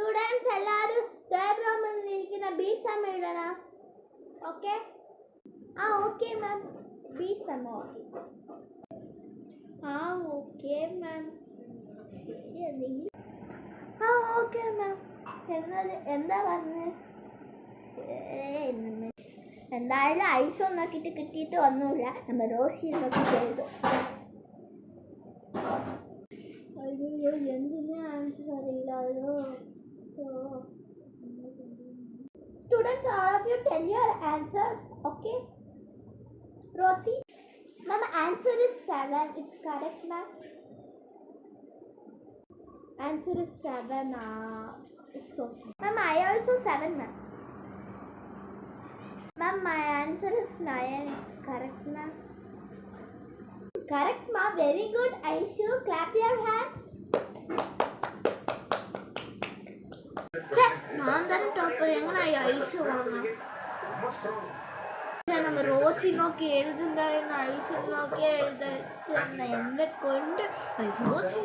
Students എല്ലാവരും third റൂമിൽ ഇരിക്കുന്ന ബി സം എഴുതണം. ഓക്കെ? ആ okay ma'am. B sum okay. ആ ഓക്കെ മാം. ആ ഓക്കെ മാം. എന്താ പറഞ്ഞത്? എന്തായാലും ഐസ് നോക്കിയിട്ട് കിട്ടിയിട്ട് ഒന്നുമില്ല. നമ്മൾ റോസി നോക്കി ചെയ്തു. അയ്യോ എന്തിനാ ആൻസർ അറിയില്ലല്ലോ. Students, all of you tell your answers, okay? Rosie, ma'am, answer is 7. It's correct, ma'am. Answer is 7. It's okay. Ma'am, I also 7, ma'am. Ma'am, my answer is 9. It's correct, ma'am. Correct, ma'am. Very good. Aishu, clap your hands. நான் தானே topper. எங்கண்ணா ice வாங்க. நம்ம Rousey நோக்கி எழுதுங்க. Ice நோக்கி எழுத என்ன கொண்டு ரோசி